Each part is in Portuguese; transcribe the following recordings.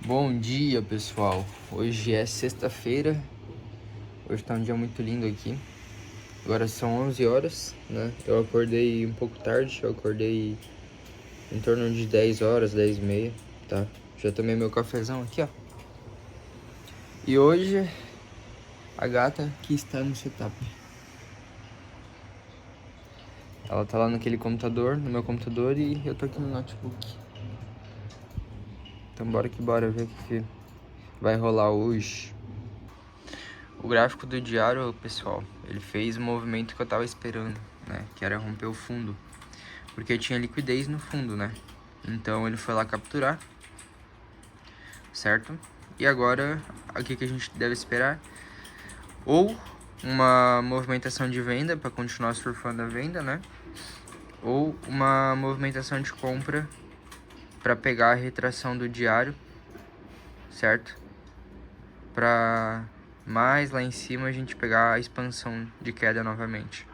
Bom dia, pessoal. Hoje é sexta-feira. Hoje tá um dia muito lindo aqui. Agora são 11 horas, né? Eu acordei um pouco tarde. Eu acordei em torno de 10 horas, 10 e meia, tá? Já tomei meu cafezão aqui, ó. E hoje a gata que está no setup. Ela tá lá naquele computador, no meu computador, e eu tô aqui no notebook. Então bora que bora ver o que vai rolar hoje. O gráfico do diário, pessoal, ele fez o movimento que eu tava esperando, né? Que era romper o fundo. Porque tinha liquidez no fundo, né? Então ele foi lá capturar, certo? E agora, o que a gente deve esperar? Ou uma movimentação de venda para continuar surfando a venda, né? Ou uma movimentação de compra para pegar a retração do diário, certo? Para mais lá em cima a gente pegar a expansão de queda novamente,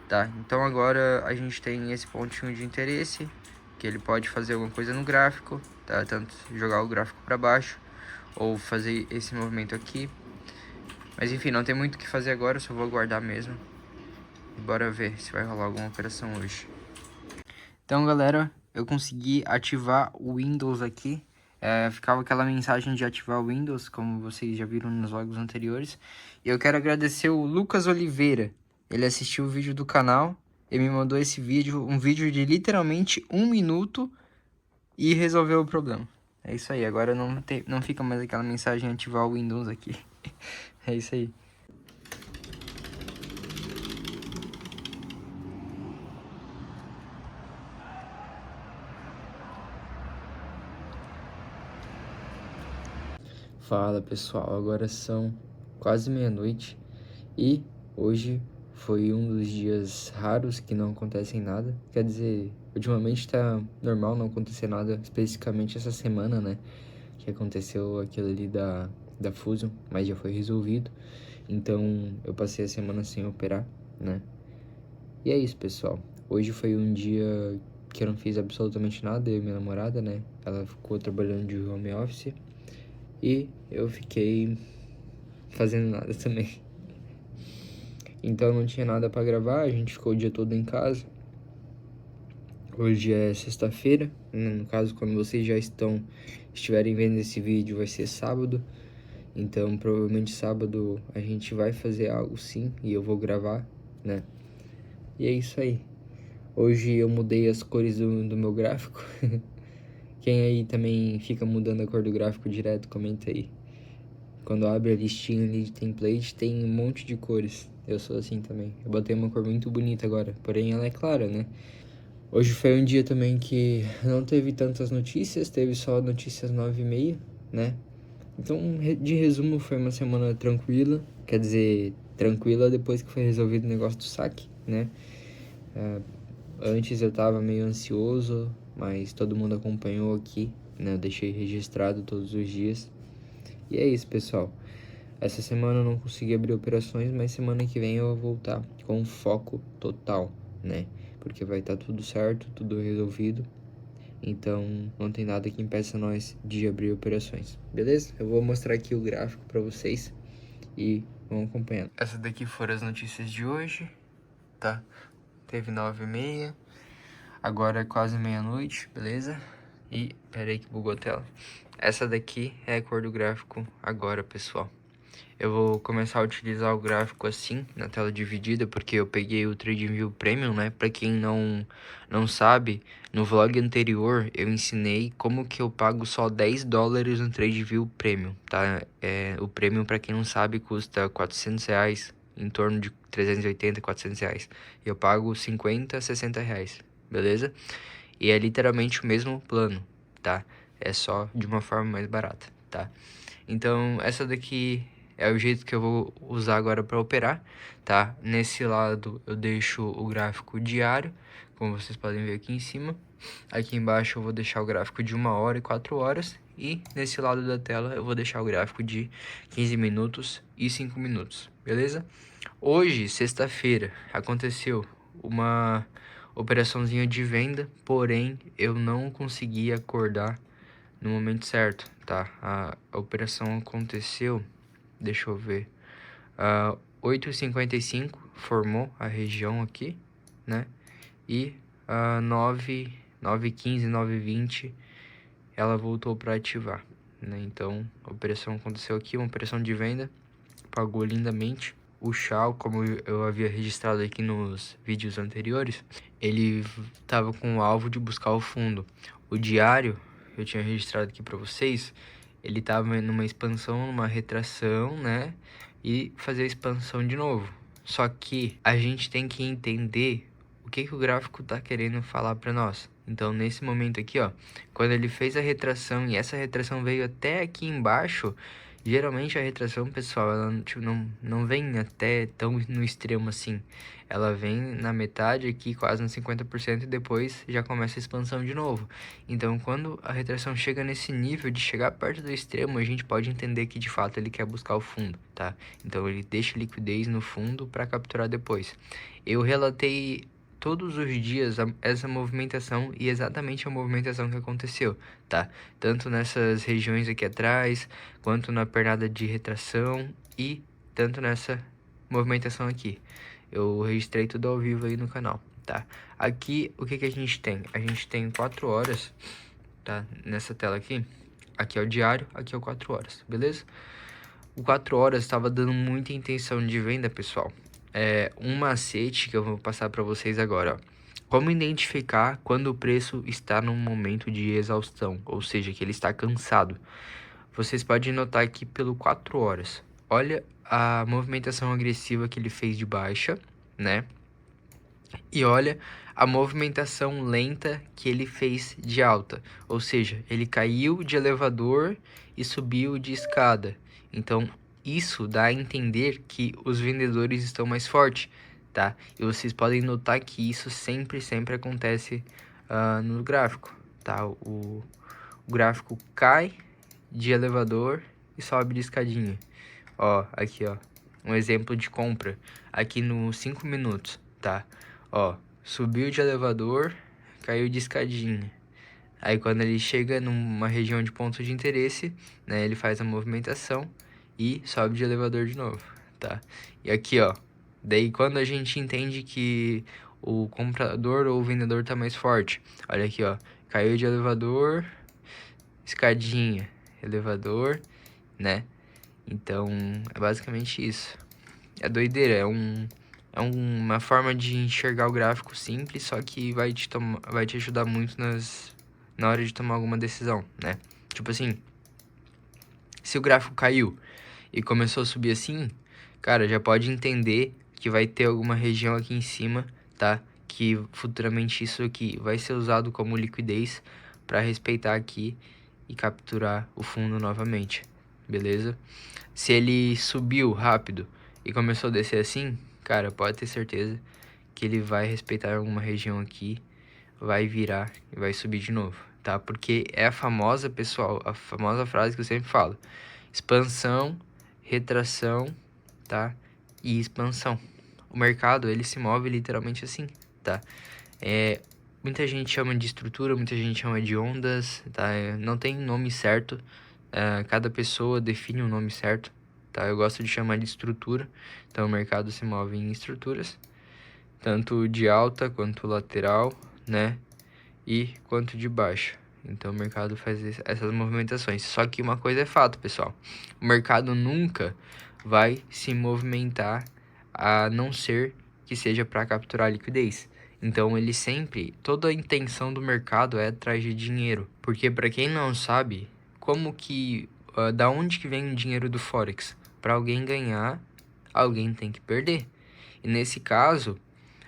tá? Então agora a gente tem esse pontinho de interesse, que ele pode fazer alguma coisa no gráfico, tá? Tanto jogar o gráfico para baixo ou fazer esse movimento aqui. Mas enfim, não tem muito o que fazer agora, eu só vou aguardar mesmo. E bora ver se vai rolar alguma operação hoje. Então, galera, eu consegui ativar o Windows aqui. Ficava aquela mensagem de ativar o Windows, como vocês já viram nos logs anteriores. E eu quero agradecer o Lucas Oliveira. Ele assistiu o vídeo do canal e me mandou esse vídeo, um vídeo de literalmente 1 minuto, e resolveu o problema. É isso aí, agora não fica mais aquela mensagem ativar o Windows aqui. É isso aí. Fala, pessoal, agora são quase meia-noite e hoje foi um dos dias raros que não acontecem nada. Quer dizer, ultimamente tá normal não acontecer nada, especificamente essa semana, né? Que aconteceu aquilo ali da Fusion, mas já foi resolvido. Então eu passei a semana sem operar, né? E é isso, pessoal. Hoje foi um dia que eu não fiz absolutamente nada, eu e minha namorada, né? Ela ficou trabalhando de home office e eu fiquei fazendo nada também. Então não tinha nada pra gravar, a gente ficou o dia todo em casa. Hoje é sexta-feira, né? No caso, quando vocês já estiverem vendo esse vídeo, vai ser sábado. Então provavelmente sábado a gente vai fazer algo sim, e eu vou gravar, né? E é isso aí. Hoje eu mudei as cores do meu gráfico. Quem aí também fica mudando a cor do gráfico direto, comenta aí. Quando abre a listinha ali de template, tem um monte de cores. Eu sou assim também. Eu botei uma cor muito bonita agora, porém ela é clara, né? Hoje foi um dia também que não teve tantas notícias, teve só notícias 9h30, né? Então, de resumo, foi uma semana tranquila. Quer dizer, tranquila depois que foi resolvido o negócio do saque, né? Antes eu tava meio ansioso, mas todo mundo acompanhou aqui, né? Eu deixei registrado todos os dias. E é isso, pessoal. Essa semana eu não consegui abrir operações, mas semana que vem eu vou voltar com foco total, né? Porque vai estar tudo certo, tudo resolvido. Então não tem nada que impeça nós de abrir operações, beleza? Eu vou mostrar aqui o gráfico para vocês e vão acompanhando. Essas daqui foram as notícias de hoje, tá? Teve 9h30, agora é quase meia-noite, beleza? E pera aí que bugou a tela. Essa daqui é a cor do gráfico agora, pessoal. Eu vou começar a utilizar o gráfico assim, na tela dividida, porque eu peguei o TradingView Premium, né? Pra quem não sabe, no vlog anterior eu ensinei como que eu pago só $10 no TradingView Premium, tá? O Premium, pra quem não sabe, custa R$400, em torno de 380, R$400. E eu pago 50, R$60, beleza? E é literalmente o mesmo plano, tá? É só de uma forma mais barata, tá? Então, essa daqui é o jeito que eu vou usar agora para operar, tá? Nesse lado eu deixo o gráfico diário, como vocês podem ver aqui em cima. Aqui embaixo eu vou deixar o gráfico de 1 hora e 4 horas. E nesse lado da tela eu vou deixar o gráfico de 15 minutos e 5 minutos, beleza? Hoje, sexta-feira, aconteceu uma operaçãozinha de venda, porém eu não consegui acordar no momento certo, tá? A operação aconteceu, deixa eu ver, 8h55 formou a região aqui, né? E 9h15, 9h20 ela voltou para ativar, né? Então a operação aconteceu aqui, uma operação de venda, pagou lindamente. O Shao, como eu havia registrado aqui nos vídeos anteriores, ele estava com o alvo de buscar o fundo. O diário, eu tinha registrado aqui para vocês, ele estava numa expansão, numa retração, né? E fazer a expansão de novo. Só que a gente tem que entender o que o gráfico está querendo falar para nós. Então, nesse momento aqui, ó, quando ele fez a retração e essa retração veio até aqui embaixo, geralmente a retração, pessoal, ela tipo, não vem até tão no extremo assim. Ela vem na metade aqui, quase no 50%, e depois já começa a expansão de novo. Então, quando a retração chega nesse nível de chegar perto do extremo, a gente pode entender que de fato ele quer buscar o fundo, tá? Então, ele deixa liquidez no fundo para capturar depois. Eu relatei todos os dias essa movimentação e exatamente a movimentação que aconteceu, tá? Tanto nessas regiões aqui atrás, quanto na pernada de retração e tanto nessa movimentação aqui. Eu registrei tudo ao vivo aí no canal, tá? Aqui, o que a gente tem? A gente tem 4 horas, tá? Nessa tela aqui. Aqui é o diário, aqui é o 4 horas, beleza? O 4 horas estava dando muita intenção de venda, pessoal. Um macete que eu vou passar para vocês agora, ó. Como identificar quando o preço está num momento de exaustão, ou seja, que ele está cansado? Vocês podem notar aqui pelo 4 horas. Olha a movimentação agressiva que ele fez de baixa, né? E olha a movimentação lenta que ele fez de alta. Ou seja, ele caiu de elevador e subiu de escada. Então, isso dá a entender que os vendedores estão mais fortes, tá? E vocês podem notar que isso sempre acontece no gráfico, tá? O gráfico cai de elevador e sobe de escadinha. Ó, aqui, ó, um exemplo de compra aqui no 5 minutos, tá? Ó, subiu de elevador, caiu de escadinha. Aí quando ele chega numa região de ponto de interesse, né, ele faz a movimentação e sobe de elevador de novo, tá? E aqui, ó, daí quando a gente entende que o comprador ou o vendedor tá mais forte, olha aqui, ó, caiu de elevador, escadinha, elevador, né? Então, é basicamente isso. É doideira, é uma forma de enxergar o gráfico simples, só que vai te ajudar muito na hora de tomar alguma decisão, né? Tipo assim, se o gráfico caiu e começou a subir assim, cara, já pode entender que vai ter alguma região aqui em cima, tá? Que futuramente isso aqui vai ser usado como liquidez para respeitar aqui e capturar o fundo novamente, beleza? Se ele subiu rápido e começou a descer assim, cara, pode ter certeza que ele vai respeitar alguma região aqui, vai virar e vai subir de novo, tá? Porque é a famosa, pessoal, a famosa frase que eu sempre falo: expansão, retração, tá? E expansão. O mercado, ele se move literalmente assim, tá? Muita gente chama de estrutura, muita gente chama de ondas, tá? Não tem nome certo. Cada pessoa define um nome certo, tá? Eu gosto de chamar de estrutura. Então, o mercado se move em estruturas, tanto de alta quanto lateral, né? E quanto de baixa. Então, o mercado faz essas movimentações. Só que uma coisa é fato, pessoal. O mercado nunca vai se movimentar a não ser que seja para capturar liquidez. Então, ele sempre, toda a intenção do mercado é atrás de dinheiro. Porque, para quem não sabe, como que, da onde que vem o dinheiro do Forex? Para alguém ganhar, alguém tem que perder. E nesse caso,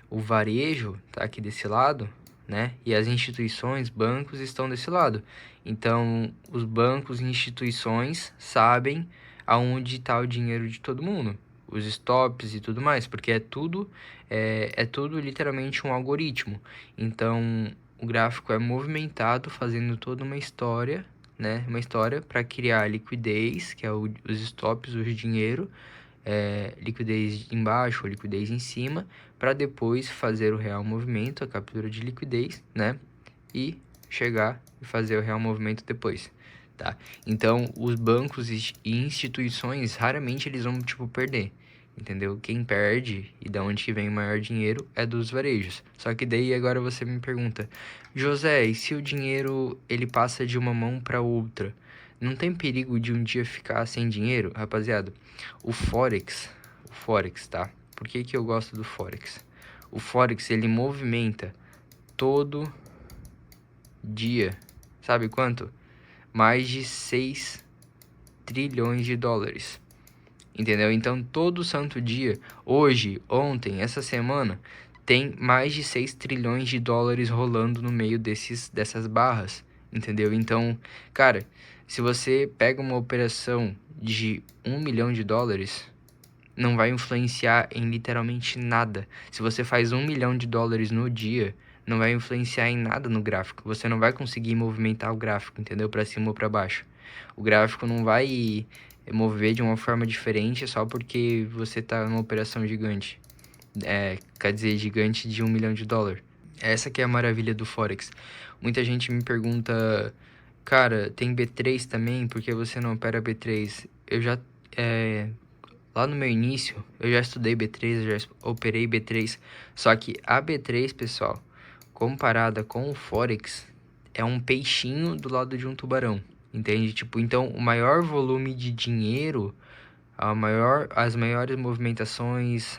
o varejo tá aqui desse lado, né? E as instituições, bancos estão desse lado. Então, os bancos e instituições sabem aonde está o dinheiro de todo mundo, os stops e tudo mais, porque é tudo literalmente um algoritmo. Então, o gráfico é movimentado, fazendo toda uma história, né? Uma história para criar liquidez, que é os stops, o dinheiro, liquidez embaixo ou liquidez em cima, para depois fazer o real movimento, a captura de liquidez, né? E chegar e fazer o real movimento depois. tá? Então, os bancos e instituições, raramente eles vão, tipo, perder, entendeu? Quem perde e da onde que vem o maior dinheiro é dos varejos. Só que daí agora você me pergunta, José, e se o dinheiro ele passa de uma mão para outra? Não tem perigo de um dia ficar sem dinheiro? Rapaziada, o Forex, tá? Por que que eu gosto do Forex? O Forex, ele movimenta todo dia, sabe quanto? Mais de 6 trilhões de dólares. Entendeu? Então, todo santo dia, hoje, ontem, essa semana, tem mais de 6 trilhões de dólares rolando no meio dessas barras. Entendeu? Então, cara, se você pega uma operação de 1 milhão de dólares, não vai influenciar em literalmente nada. Se você faz 1 milhão de dólares no dia, não vai influenciar em nada no gráfico. Você não vai conseguir movimentar o gráfico, entendeu? Para cima ou para baixo. O gráfico não vai mover de uma forma diferente só porque você tá numa operação gigante. Quer dizer, gigante de 1 milhão de dólares. Essa que é a maravilha do Forex. Muita gente me pergunta, cara, tem B3 também? Por que você não opera B3? Eu já, lá no meu início, eu já estudei B3, eu já operei B3. Só que a B3, pessoal, comparada com o Forex, é um peixinho do lado de um tubarão. Entende? Tipo, então o maior volume de dinheiro, as maiores movimentações,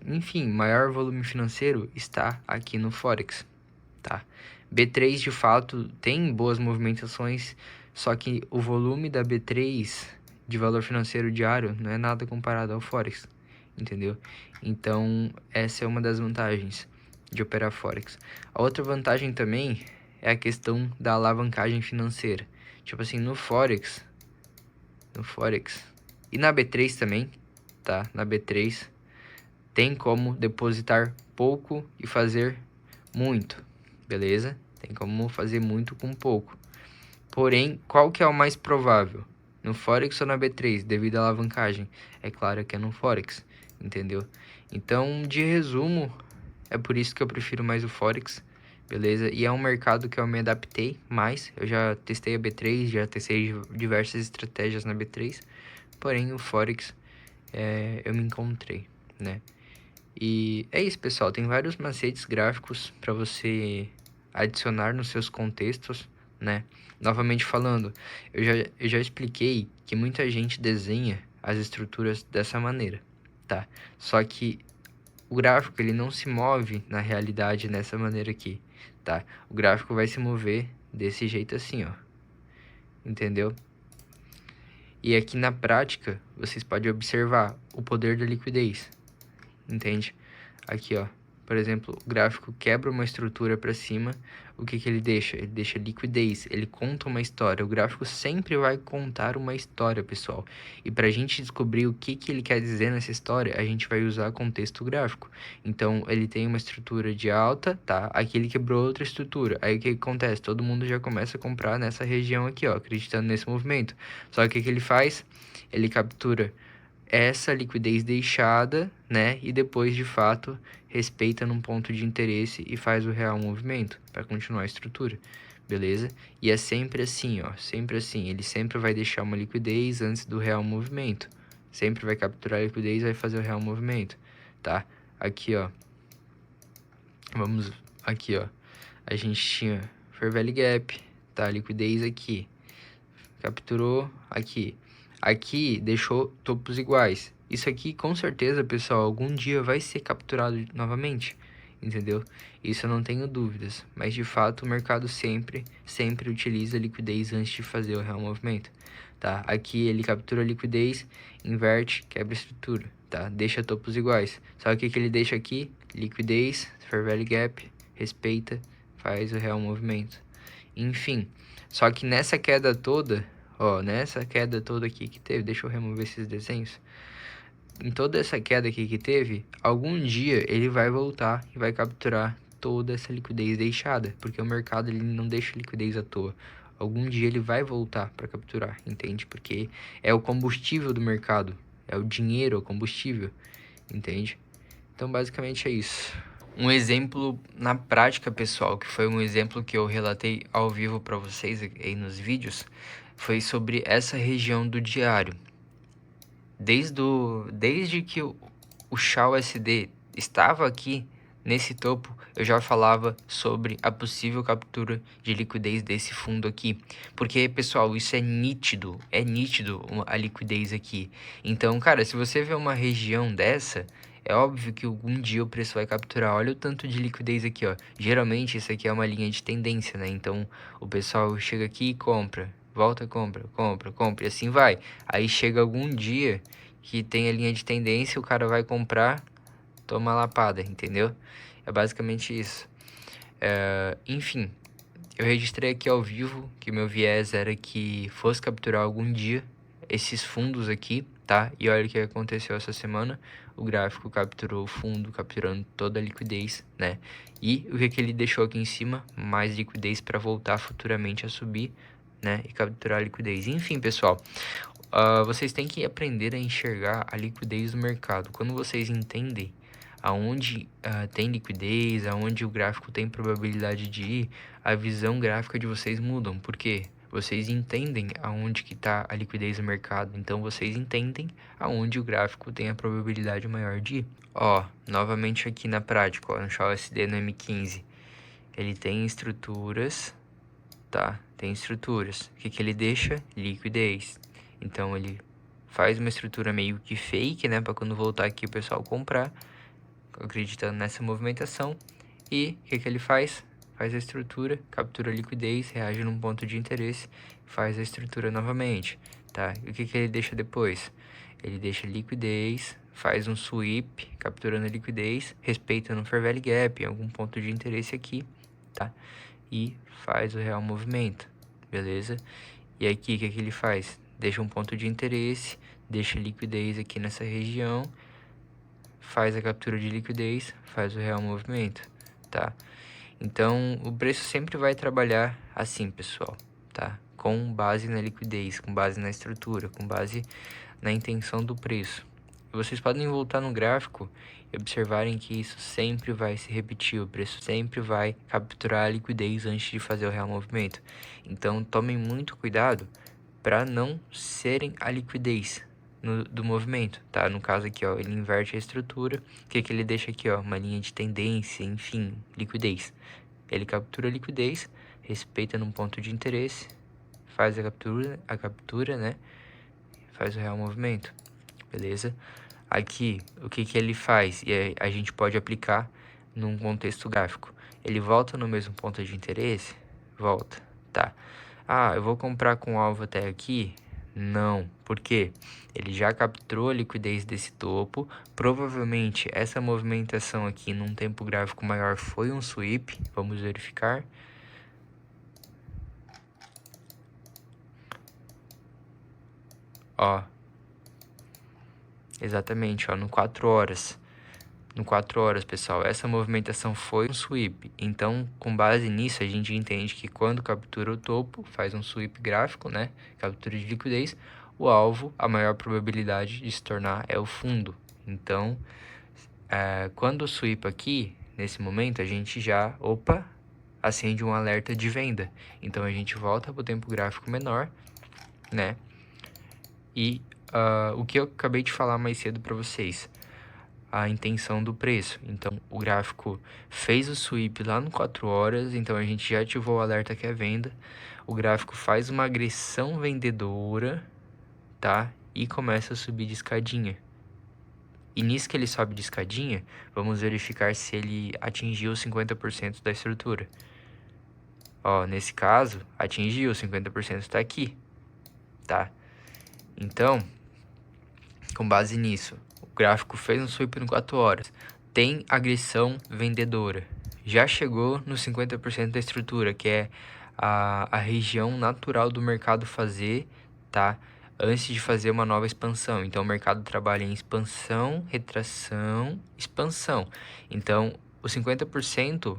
enfim, maior volume financeiro está aqui no Forex, tá? B3 de fato tem boas movimentações, só que o volume da B3 de valor financeiro diário não é nada comparado ao Forex, entendeu? Então, essa é uma das vantagens de operar Forex. A outra vantagem também é a questão da alavancagem financeira. Tipo assim, no Forex e na B3 também, tá? Na B3 tem como depositar pouco e fazer muito, beleza? Tem como fazer muito com pouco. Porém, qual que é o mais provável? No Forex ou na B3, devido à alavancagem? É claro que é no Forex, entendeu? Então, de resumo, é por isso que eu prefiro mais o Forex, beleza? E é um mercado que eu me adaptei mais. Eu já testei a B3, já testei diversas estratégias na B3. Porém, o Forex, eu me encontrei, né? E é isso, pessoal. Tem vários macetes gráficos para você adicionar nos seus contextos, né? Novamente falando, eu já expliquei que muita gente desenha as estruturas dessa maneira, tá? Só que o gráfico ele não se move na realidade nessa maneira aqui, tá? O gráfico vai se mover desse jeito assim, ó. Entendeu? E aqui na prática, vocês podem observar o poder da liquidez, entende? Aqui, ó, por exemplo, o gráfico quebra uma estrutura para cima, o que que ele deixa? Ele deixa liquidez, ele conta uma história. O gráfico sempre vai contar uma história, pessoal. E para a gente descobrir o que que ele quer dizer nessa história, a gente vai usar contexto gráfico. Então, ele tem uma estrutura de alta, tá? Aqui ele quebrou outra estrutura. Aí o que que acontece? Todo mundo já começa a comprar nessa região aqui, ó, acreditando nesse movimento. Só que o que que ele faz? Ele captura essa liquidez deixada, né? E depois, de fato, respeita num ponto de interesse e faz o real movimento para continuar a estrutura, beleza? E é sempre assim, ó, sempre assim. Ele sempre vai deixar uma liquidez antes do real movimento. Sempre vai capturar a liquidez e vai fazer o real movimento, tá? Aqui, ó. Vamos aqui, ó. A gente tinha Fair Value Gap, tá? Liquidez aqui. Capturou aqui. Aqui deixou topos iguais. Isso aqui, com certeza, pessoal, algum dia vai ser capturado novamente, entendeu? Isso eu não tenho dúvidas. Mas, de fato, o mercado sempre utiliza liquidez antes de fazer o real movimento, tá? Aqui ele captura a liquidez, inverte, quebra a estrutura, tá? Deixa topos iguais. Só que o que ele deixa aqui? Liquidez, Fair Value Gap, respeita, faz o real movimento. Enfim, só que nessa queda toda... Ó, nessa queda toda aqui que teve, deixa eu remover esses desenhos. Em toda essa queda aqui que teve, algum dia ele vai voltar e vai capturar toda essa liquidez deixada, porque o mercado ele não deixa liquidez à toa. Algum dia ele vai voltar para capturar, entende? Porque é o combustível do mercado, é o dinheiro, é o combustível, entende? Então, basicamente é isso. Um exemplo na prática, pessoal, que foi um exemplo que eu relatei ao vivo para vocês aí nos vídeos, foi sobre essa região do diário. Desde que o XAUSD estava aqui nesse topo, eu já falava sobre a possível captura de liquidez desse fundo aqui. Porque, pessoal, isso é nítido a liquidez aqui. Então, cara, se você vê uma região dessa, é óbvio que algum dia o preço vai capturar. Olha o tanto de liquidez aqui, ó. Geralmente isso aqui é uma linha de tendência, né? Então, o pessoal chega aqui e compra, volta, compra, compra, compra, e assim vai. Aí chega algum dia que tem a linha de tendência, o cara vai comprar, toma lapada, entendeu? É basicamente isso. Enfim, eu registrei aqui ao vivo que meu viés era que fosse capturar algum dia esses fundos aqui, tá? E olha o que aconteceu essa semana. O gráfico capturou o fundo, capturando toda a liquidez, né? E o que ele deixou aqui em cima? Mais liquidez para voltar futuramente a subir, né? E capturar a liquidez. Enfim, pessoal, vocês têm que aprender a enxergar a liquidez do mercado. Quando vocês entendem aonde tem liquidez, aonde o gráfico tem probabilidade de ir, a visão gráfica de vocês mudam. Por quê? Vocês entendem aonde que está a liquidez do mercado, então vocês entendem aonde o gráfico tem a probabilidade maior de ir. Ó, novamente aqui na prática, ó, no XAUSD no M15, ele tem estruturas, tá? Tem estruturas. O que que ele deixa? Liquidez. Então ele faz uma estrutura meio que fake, né, para quando voltar aqui o pessoal comprar, acreditando nessa movimentação. E o que que ele faz? Faz a estrutura, captura a liquidez, reage num ponto de interesse, faz a estrutura novamente, tá? E o que que ele deixa depois? Ele deixa liquidez, faz um sweep, capturando a liquidez, respeitando o Fair Value Gap, em algum ponto de interesse aqui, tá? E faz o real movimento, beleza? E aqui, o que que ele faz? Deixa um ponto de interesse, deixa liquidez aqui nessa região, faz a captura de liquidez, faz o real movimento, tá? Então, o preço sempre vai trabalhar assim, pessoal, tá? Com base na liquidez, com base na estrutura, com base na intenção do preço. Vocês podem voltar no gráfico e observarem que isso sempre vai se repetir, o preço sempre vai capturar a liquidez antes de fazer o real movimento. Então, tomem muito cuidado para não serem a liquidez do movimento, tá? No caso aqui, ó, ele inverte a estrutura, o que que ele deixa aqui, ó, uma linha de tendência, enfim, liquidez. Ele captura a liquidez, respeita num ponto de interesse, faz a captura, né? Faz o real movimento, beleza? Aqui, o que que ele faz? E a gente pode aplicar num contexto gráfico. Ele volta no mesmo ponto de interesse? Volta, tá? Ah, eu vou comprar com alvo até aqui? Não, por quê? Ele já capturou a liquidez desse topo. Provavelmente essa movimentação aqui num tempo gráfico maior foi um sweep. Vamos verificar. Ó, exatamente, ó, no 4 horas. No 4 horas, pessoal, essa movimentação foi um sweep. Então, com base nisso, a gente entende que quando captura o topo, faz um sweep gráfico, né? Captura de liquidez, o alvo, a maior probabilidade de se tornar é o fundo. Então, quando o sweep aqui, nesse momento, a gente já, acende um alerta de venda. Então, a gente volta para o tempo gráfico menor, né? E o que eu acabei de falar mais cedo para vocês, a intenção do preço. Então, o gráfico fez o sweep lá no 4 horas, então a gente já ativou o alerta que é venda. O gráfico faz uma agressão vendedora, tá? E começa a subir de escadinha. E nisso que ele sobe de escadinha, vamos verificar se ele atingiu 50% da estrutura. Ó, nesse caso, atingiu, 50% está aqui, tá? Então, com base nisso, o gráfico fez um sweep no 4 horas. Tem agressão vendedora. Já chegou no 50% da estrutura, que é a região natural do mercado fazer, tá? Antes de fazer uma nova expansão. Então, o mercado trabalha em expansão, retração, expansão. Então, o 50%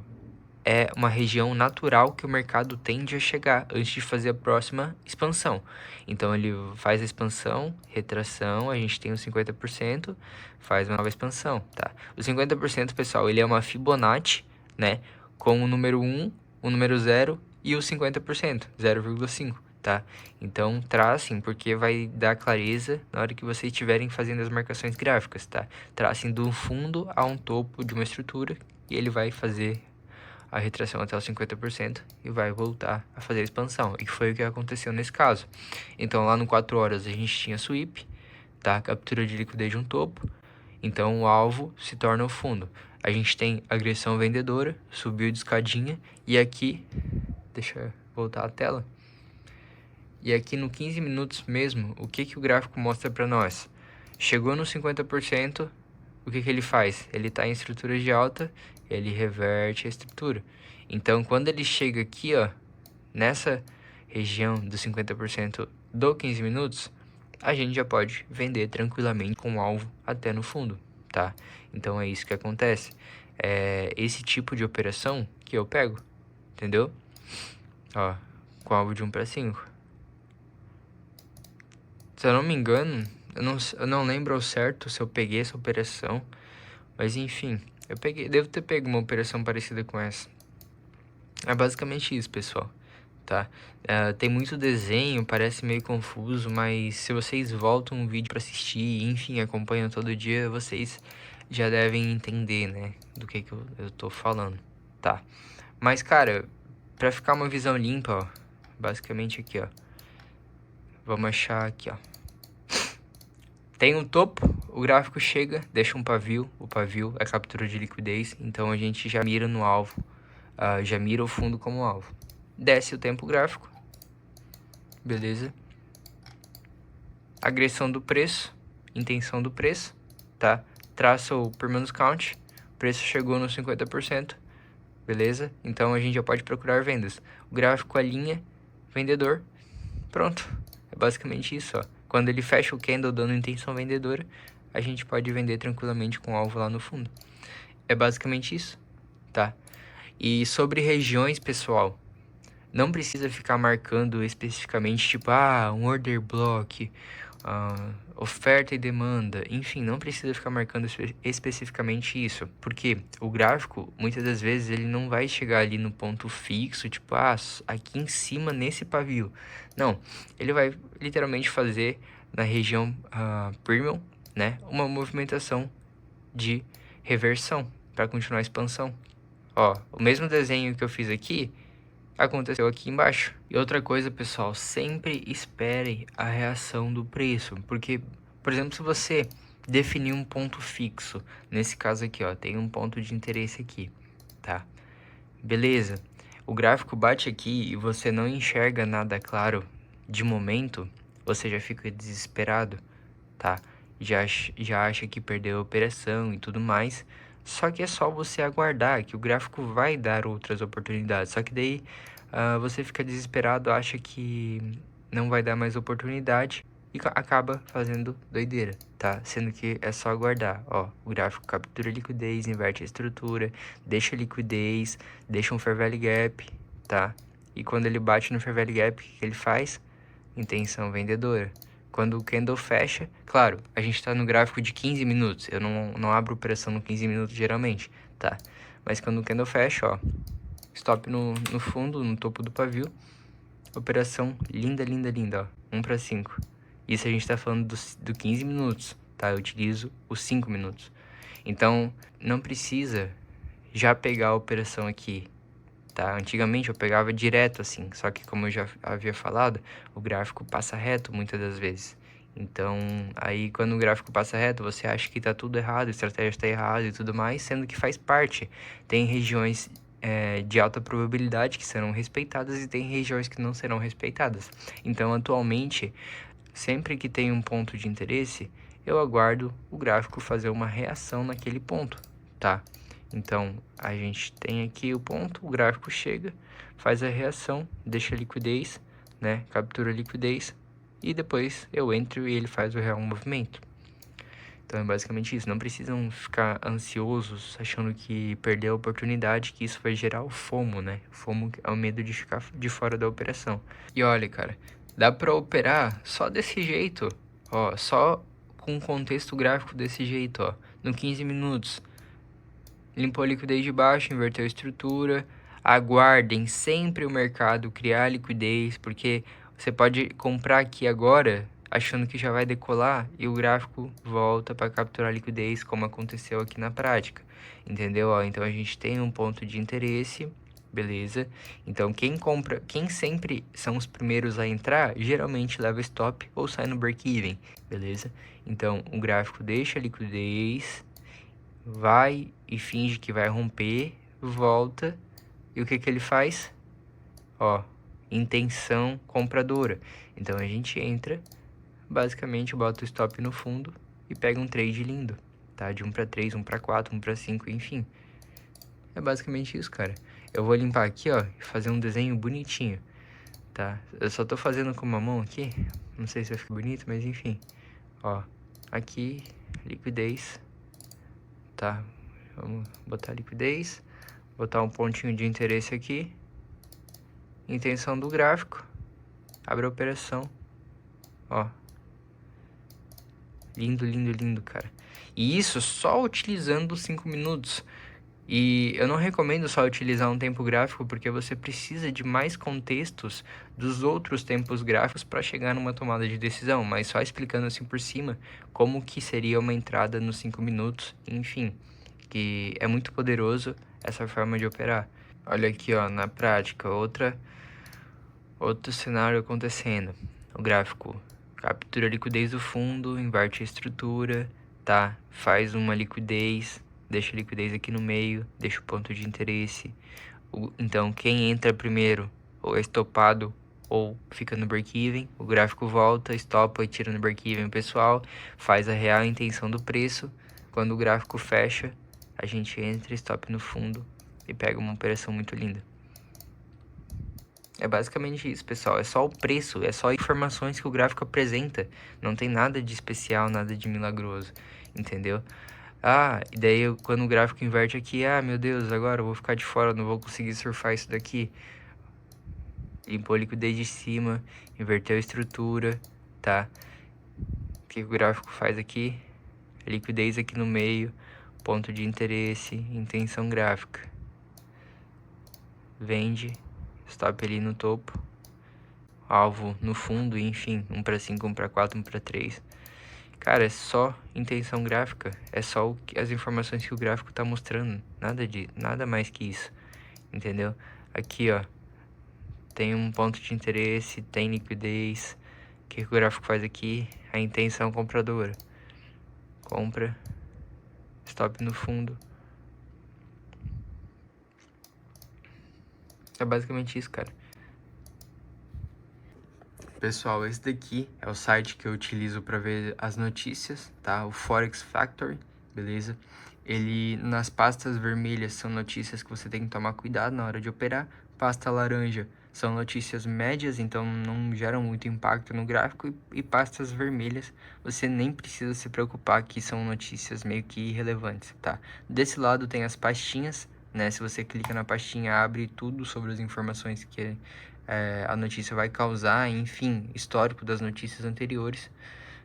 é uma região natural que o mercado tende a chegar antes de fazer a próxima expansão. Então, ele faz a expansão, retração, a gente tem os 50%, faz uma nova expansão, tá? O 50%, pessoal, ele é uma Fibonacci, né? Com o número 1, o número 0 e o 50%, 0,5. tá? Então, tracem, porque vai dar clareza na hora que vocês estiverem fazendo as marcações gráficas, tá? Tracem do fundo a um topo de uma estrutura e ele vai fazer a retração até os 50% e vai voltar a fazer a expansão, e que foi o que aconteceu nesse caso. Então, lá no 4 horas a gente tinha sweep, tá? Captura de liquidez de um topo, então o alvo se torna o fundo. A gente tem agressão vendedora, subiu de escadinha, e aqui, deixa eu voltar a tela, e aqui no 15 minutos mesmo, o que o gráfico mostra para nós? Chegou no 50%, o que ele faz? Ele está em estrutura de alta, ele reverte a estrutura. Então, quando ele chega aqui, ó, nessa região dos 50% do 15 minutos, a gente já pode vender tranquilamente com o alvo até no fundo, tá? Então, é isso que acontece. É esse tipo de operação que eu pego, entendeu? Ó, com alvo de 1 para 5. Se eu não me engano, eu não lembro ao certo se eu peguei essa operação, mas enfim, devo ter pego uma operação parecida com essa. É basicamente isso, pessoal, tá? Tem muito desenho, parece meio confuso, mas se vocês voltam um vídeo para assistir, enfim, acompanham todo dia, vocês já devem entender, né, do que eu tô falando, tá? Mas, cara, pra ficar uma visão limpa, ó, basicamente aqui, ó, vamos achar aqui, ó. Tem um topo, o gráfico chega, deixa um pavio, o pavio é captura de liquidez, então a gente já mira no alvo, já mira o fundo como alvo. Desce o tempo gráfico, beleza? Agressão do preço, intenção do preço, tá? Traça o per minus count, o preço chegou no 50%, beleza? Então a gente já pode procurar vendas. O gráfico alinha, vendedor, pronto. É basicamente isso, ó. Quando ele fecha o candle dando intenção vendedora, a gente pode vender tranquilamente com o alvo lá no fundo. É basicamente isso, tá? E sobre regiões, pessoal, não precisa ficar marcando especificamente, tipo, um order block, oferta e demanda, enfim, não precisa ficar marcando especificamente isso, porque o gráfico, muitas das vezes, ele não vai chegar ali no ponto fixo, tipo, aqui em cima nesse pavio. Não, ele vai literalmente fazer na região premium, né, uma movimentação de reversão para continuar a expansão. Ó, o mesmo desenho que eu fiz aqui aconteceu aqui embaixo. E outra coisa, pessoal, sempre espere a reação do preço, porque, por exemplo, se você definir um ponto fixo, nesse caso aqui, ó, tem um ponto de interesse aqui, tá? Beleza, o gráfico bate aqui e você não enxerga nada claro de momento, você já fica desesperado, tá? Já acha que perdeu a operação e tudo mais. Só que é só você aguardar que o gráfico vai dar outras oportunidades. Só que daí você fica desesperado, acha que não vai dar mais oportunidade e acaba fazendo doideira, tá? Sendo que é só aguardar, ó. O gráfico captura liquidez, inverte a estrutura, deixa liquidez, deixa um fair value gap, tá? E quando ele bate no fair value gap, o que ele faz? Intenção vendedora. Quando o candle fecha, claro, a gente tá no gráfico de 15 minutos, eu não abro operação no 15 minutos geralmente, tá? Mas quando o candle fecha, ó, stop no fundo, no topo do pavio, operação linda, linda, linda, ó, 1 para 5. Isso a gente tá falando do 15 minutos, tá? Eu utilizo os 5 minutos. Então, não precisa já pegar a operação aqui, tá? Antigamente eu pegava direto assim, só que como eu já havia falado, o gráfico passa reto muitas das vezes. Então, aí quando o gráfico passa reto, você acha que tá tudo errado, a estratégia está errada e tudo mais, sendo que faz parte. Tem regiões de alta probabilidade que serão respeitadas e tem regiões que não serão respeitadas. Então, atualmente, sempre que tem um ponto de interesse, eu aguardo o gráfico fazer uma reação naquele ponto, tá? Então, a gente tem aqui o ponto, o gráfico chega, faz a reação, deixa a liquidez, né? Captura a liquidez e depois eu entro e ele faz o real movimento. Então, é basicamente isso. Não precisam ficar ansiosos, achando que perdeu a oportunidade, que isso vai gerar o FOMO, né? O FOMO é o medo de ficar de fora da operação. E olha, cara, dá pra operar só desse jeito, ó, só com um contexto gráfico desse jeito, ó, no 15 minutos. Limpou a liquidez de baixo, inverteu a estrutura. Aguardem sempre o mercado criar liquidez, porque você pode comprar aqui agora, achando que já vai decolar, e o gráfico volta para capturar liquidez, como aconteceu aqui na prática, entendeu? Ó, então a gente tem um ponto de interesse, beleza? Então quem compra, quem sempre são os primeiros a entrar, geralmente leva stop ou sai no break-even, beleza? Então o gráfico deixa a liquidez, vai e finge que vai romper, volta, e o que que ele faz? Ó, intenção compradora. Então a gente entra, basicamente bota o stop no fundo e pega um trade lindo, tá? De 1 para 3, 1 para 4, 1 para 5, enfim. É basicamente isso, cara. Eu vou limpar aqui, ó, e fazer um desenho bonitinho, tá? Eu só tô fazendo com uma mão aqui, não sei se vai ficar bonito, mas enfim. Ó, aqui, liquidez, tá? Vamos botar liquidez, botar um pontinho de interesse aqui, intenção do gráfico, abre a operação, ó. Lindo, lindo, lindo, cara. E isso só utilizando os 5 minutos. E eu não recomendo só utilizar um tempo gráfico, porque você precisa de mais contextos dos outros tempos gráficos para chegar numa tomada de decisão. Mas só explicando assim por cima, como que seria uma entrada nos 5 minutos, enfim. Que é muito poderoso essa forma de operar. Olha aqui, ó, na prática, outro cenário acontecendo. O gráfico captura a liquidez do fundo, inverte a estrutura, tá? Faz uma liquidez, deixa a liquidez aqui no meio, deixa o ponto de interesse. Então, quem entra primeiro ou é estopado ou fica no break-even, o gráfico volta, estopa e tira no break-even o pessoal, faz a real intenção do preço. Quando o gráfico fecha, a gente entra, stop no fundo e pega uma operação muito linda. É basicamente isso, pessoal. É só o preço, é só informações que o gráfico apresenta. Não tem nada de especial, nada de milagroso, entendeu? Ah, e daí quando o gráfico inverte aqui, ah, meu Deus, agora eu vou ficar de fora, não vou conseguir surfar isso daqui. Limpou a liquidez de cima, inverteu a estrutura, tá? O que o gráfico faz aqui? Liquidez aqui no meio, ponto de interesse, intenção gráfica. Vende, stop ali no topo. Alvo no fundo, enfim, 1 para 5, 1 para 4, 1 para 3. Cara, é só intenção gráfica, é só as informações que o gráfico tá mostrando, nada mais que isso, entendeu? Aqui, ó, tem um ponto de interesse, tem liquidez. O que o gráfico faz aqui? A intenção compradora. Compra, stop no fundo. É basicamente isso, cara. Pessoal, esse daqui é o site que eu utilizo para ver as notícias, tá? O Forex Factory, beleza? Ele, nas pastas vermelhas, são notícias que você tem que tomar cuidado na hora de operar. Pasta laranja são notícias médias, então não geram muito impacto no gráfico. E pastas vermelhas, você nem precisa se preocupar, que são notícias meio que irrelevantes, tá? Desse lado tem as pastinhas, né? Se você clica na pastinha, abre tudo sobre as informações que a notícia vai causar, enfim, histórico das notícias anteriores,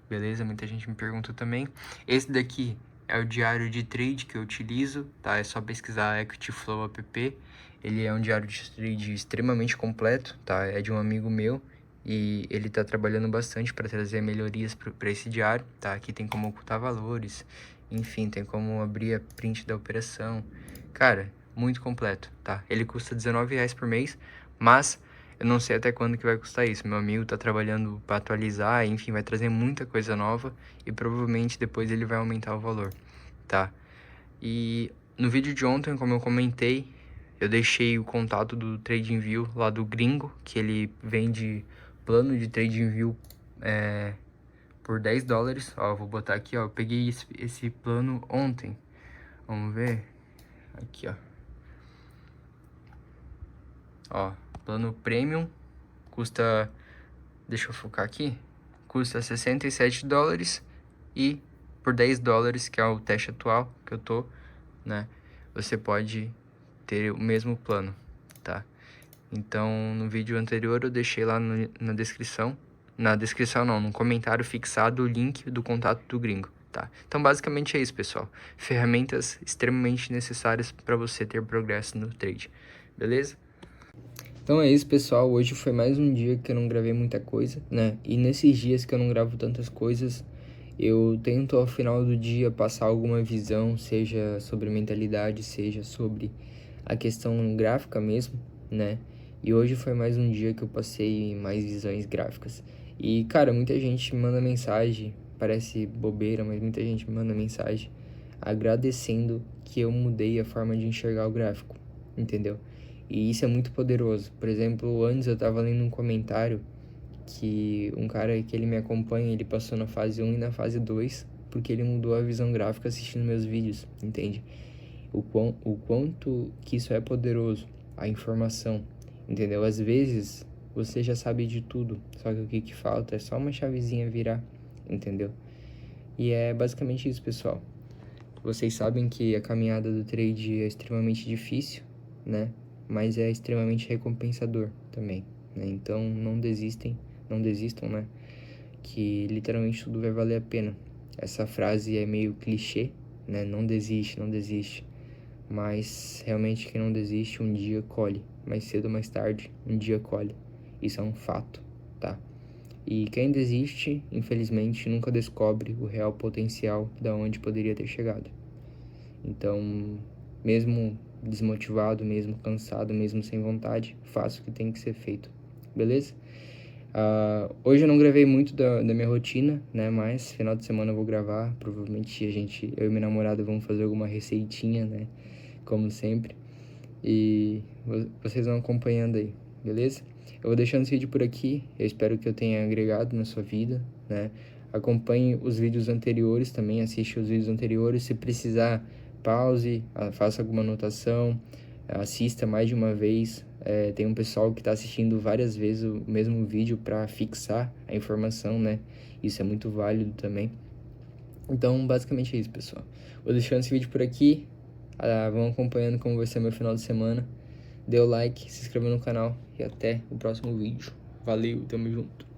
beleza? Muita gente me pergunta também. Esse daqui é o diário de trade que eu utilizo, tá? É só pesquisar Equity Flow app. Ele é um diário de trade extremamente completo, tá? É de um amigo meu e ele tá trabalhando bastante para trazer melhorias para esse diário, tá? Aqui tem como ocultar valores, enfim, tem como abrir a print da operação. Cara, muito completo, tá? Ele custa R$19 por mês, mas eu não sei até quando que vai custar isso. Meu amigo tá trabalhando para atualizar, enfim, vai trazer muita coisa nova e provavelmente depois ele vai aumentar o valor, tá? E no vídeo de ontem, como eu comentei, eu deixei o contato do TradingView lá do gringo, que ele vende plano de TradingView por $10. Ó, vou botar aqui, ó, eu peguei esse plano ontem. Vamos ver. Aqui, ó. Ó, plano Premium custa, deixa eu focar aqui, custa $67 e por $10, que é o teste atual que eu tô, né, você pode ter o mesmo plano, tá? Então, no vídeo anterior eu deixei lá na descrição não, no comentário fixado o link do contato do gringo, tá? Então, basicamente é isso, pessoal. Ferramentas extremamente necessárias para você ter progresso no trade, beleza? Então é isso, pessoal. Hoje foi mais um dia que eu não gravei muita coisa, né? E nesses dias que eu não gravo tantas coisas, eu tento ao final do dia passar alguma visão, seja sobre mentalidade, seja sobre a questão gráfica mesmo, né? E hoje foi mais um dia que eu passei mais visões gráficas. E, cara, muita gente me manda mensagem, parece bobeira, mas muita gente me manda mensagem agradecendo que eu mudei a forma de enxergar o gráfico, entendeu? E isso é muito poderoso. Por exemplo, antes eu tava lendo um comentário que um cara que ele me acompanha, ele passou na fase 1 e na fase 2 porque ele mudou a visão gráfica assistindo meus vídeos, entende? O quanto que isso é poderoso, a informação, entendeu? Às vezes você já sabe de tudo, só que o que falta é só uma chavezinha virar, entendeu? E é basicamente isso, pessoal. Vocês sabem que a caminhada do trade é extremamente difícil, né? Mas é extremamente recompensador também, né? Então não desistam, né? Que literalmente tudo vai valer a pena. Essa frase é meio clichê, né? Não desiste, não desiste. Mas realmente quem não desiste um dia colhe. Mais cedo ou mais tarde, um dia colhe. Isso é um fato, tá? E quem desiste, infelizmente, nunca descobre o real potencial da onde poderia ter chegado. Então, mesmo desmotivado, mesmo cansado, mesmo sem vontade, faço o que tem que ser feito, beleza? Hoje eu não gravei muito da minha rotina, né? Mas final de semana eu vou gravar. Provavelmente eu e minha namorada vamos fazer alguma receitinha, né? Como sempre. E vocês vão acompanhando aí, beleza? Eu vou deixando esse vídeo por aqui. Eu espero que eu tenha agregado na sua vida, né? Acompanhe os vídeos anteriores também, assiste os vídeos anteriores. Se precisar, pause, faça alguma anotação, assista mais de uma vez. Tem um pessoal que está assistindo várias vezes o mesmo vídeo para fixar a informação, né? Isso é muito válido também. Então, basicamente é isso, pessoal. Vou deixando esse vídeo por aqui. Vão acompanhando como vai ser meu final de semana. Dê o like, se inscreva no canal e até o próximo vídeo. Valeu, tamo junto.